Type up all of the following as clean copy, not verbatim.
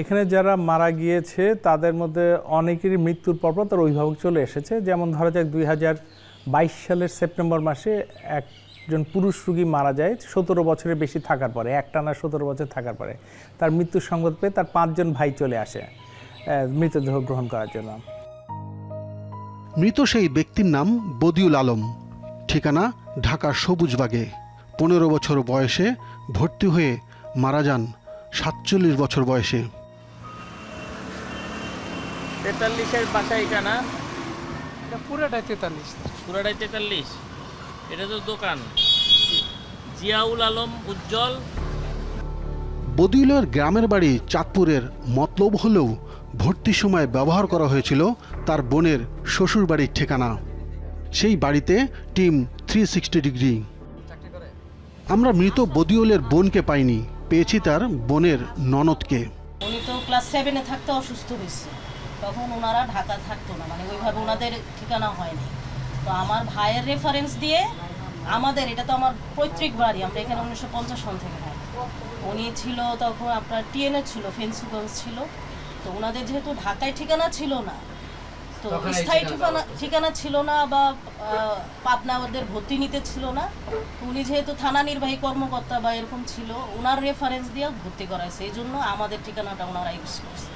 এখানে যারা মারা গিয়েছে তাদের মধ্যে অনেকেরই মৃত্যুর পরপর তার অভিভাবক চলে এসেছে। যেমন ধরা যাক 2022 সালের সেপ্টেম্বর মাসে একজন পুরুষ রোগী মারা যায় 17 বছরের বেশি থাকার পরে, একটানা 17 বছর থাকার পরে তার মৃত্যুর সংবাদ পেয়ে তার 5 জন ভাই চলে আসে মৃতদেহ গ্রহণ করার জন্য। মৃত সেই ব্যক্তির নাম বদিউল আলম, ঠিকানা ঢাকার সবুজবাগে। 15 বছর বয়সে ভর্তি হয়ে মারা যান 47 বছর বয়সে। 43-এর বাসা এটা না? এটা পুরোটাই 43। পুরোটাই 43? এটা তো দোকান। জিয়াউল আলম উজ্জ্বল। বদিউলের গ্রামের বাড়ি চাঁদপুরের মতলব হলেও ভর্তির সময় ব্যবহার করা হয়েছিল তার বোনের শ্বশুর বাড়ির ঠিকানা। সেই বাড়িতে টিম 360 ডিগ্রি। আমরা মৃত বদিউলের বোনকে পাইনি, পেয়েছি তার বোনের ননদকে। উনি তো ক্লাস 7-এ থাকতে অসুস্থ হয়েছে, তখন ওনারা ঢাকা থাকতো না, মানে ওইভাবে ওনাদের ঠিকানা হয়নি। তো আমার ভাইয়ের রেফারেন্স দিয়ে আমাদের, এটা তো আমার পৈতৃক বাড়ি, আমরা এখানে 1950 সন থেকে থাকি। উনি ছিল তখন আপনার টিএনএ ছিল, ফেন্সুগঞ্জ ছিল। তো ওনাদের যেহেতু ঢাকায় ঠিকানা ছিল না, তো স্থায়ী ঠিকানা ছিল না, বা পাবনা ওদের ভর্তি নিতে ছিল না, উনি যেহেতু থানা নির্বাহী কর্মকর্তা বা এরকম ছিল, ওনার রেফারেন্স দিয়ে ভর্তি করাইছে, এই জন্য আমাদের ঠিকানাটা ওনারা ইউজ করছে।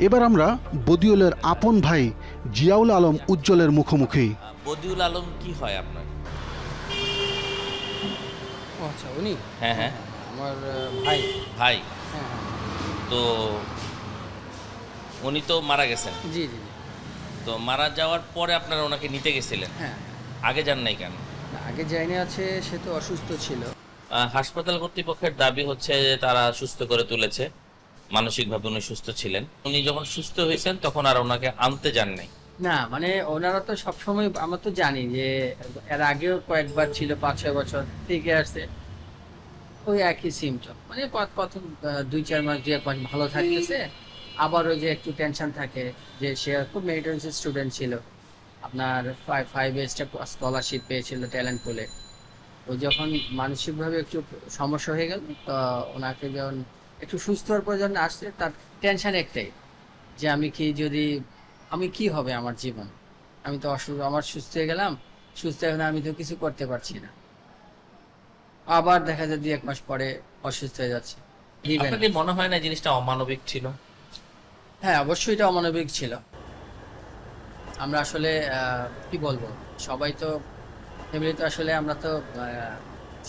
এবার আমরা বদিউলের আপন ভাই জিয়াউল আলম উজ্জ্বলের মুখোমুখি। বদিউল আলম কি হয় আপনার? আচ্ছা, উনি? হ্যাঁ হ্যাঁ, আমার ভাই। ভাই? হ্যাঁ। তো উনি তো মারা গেছেন? জি জি। তো মারা যাওয়ার পরে আপনারা ওনাকে নিতে গেছিলেন? হ্যাঁ। আগে যান নাই কেন? আগে যাইনি, আছে সে তো অসুস্থ ছিল। হাসপাতাল কর্তৃপক্ষের দাবি হচ্ছে যে তারা সুস্থ করে তুলেছে, মানসিকভাবে উনি সুস্থ ছিলেন। উনি যখন সুস্থ হয়েছেন তখন আর ওনাকে আনতে যান নাই? না, মানে ওনারা তো সবসময়, আমরা তো জানি যে এর আগেও কয়েকবার ছিল, 5-6 বছর থেকে আসছে ওই একই সিমটম, মানে কত 2-4 মাস 2-1 মাস ভালো থাকতেছে, আবার ওই যে একটু টেনশন থাকে, যে সে খুব মেরিটোরিয়াস স্টুডেন্ট ছিল, আপনার 5 স্কলারশিপ পেয়েছিল ট্যালেন্ট পুলে। ও যখন মানসিকভাবে একটু সমস্যা হয়ে গেল, তো ওনাকে যখন একটু সুস্থ হওয়ার পর যখন আসছে, তার টেনশন একটাই যে আমি কি হবে আমার জীবন, আমি তো আমার সুস্থ হয়ে গেলাম, সুস্থ হয়ে আমি তো কিছু করতে পারছি না, আবার দেখা যায় 2-1 মাস পরে অসুস্থ হয়ে যাচ্ছে। আপনার কি মনে হয় না জিনিসটা অমানবিক ছিল? হ্যাঁ, অবশ্যই এটা অমানবিক ছিল। আমরা আসলে কি বলবো, সবাই তো ফ্যামিলি, তো আসলে আমরা তো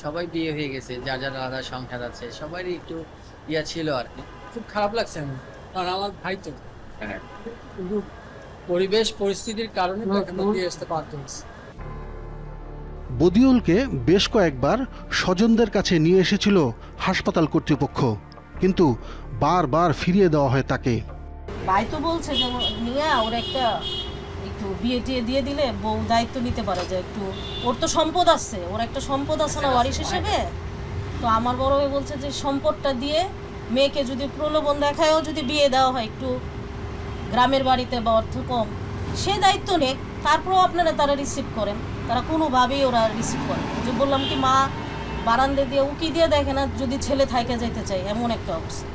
সবাই বিয়ে হয়ে গেছে, যার যার আলাদা সংসার আছে, সবারই একটু ছিল আর কি। খুব খারাপ লাগছে আমার, কারণ আমার ভাই তো, কিন্তু পরিবেশ পরিস্থিতির কারণে দিয়ে আসতে বাধ্য হয়েছে। বদিউলকে বেশ কয়েকবার স্বজনদের কাছে নিয়ে এসেছিল হাসপাতাল কর্তৃপক্ষ, কিন্তু বারবার ফিরিয়ে দেওয়া হয় তাকে। ভাই তো বলছে যে নিয়ে ওর একটু বিয়ে টিয়ে দিয়ে দিলে বউ দায়িত্ব নিতে পারে, যে একটু ওর তো সম্পদ আছে, ওর একটা সম্পদ আছে না ওয়ারিশ হিসেবে। তো আমার বড় ভাই বলছে যে সম্পদটা দিয়ে মেয়েকে যদি প্রলোভন দেখায়ও যদি বিয়ে দেওয়া হয়, একটু গ্রামের বাড়িতে বা অর্থ কম, সে দায়িত্ব নেক, তারপরেও আপনারা তারা রিসিভ করেন। তারা কোনোভাবেই ওরা রিসিভ করে, যে বললাম কি মা বারান্দে দিয়ে উকি দিয়ে দেখে না যদি ছেলে থাইকে যেতে চাই, এমন একটা অবস্থা।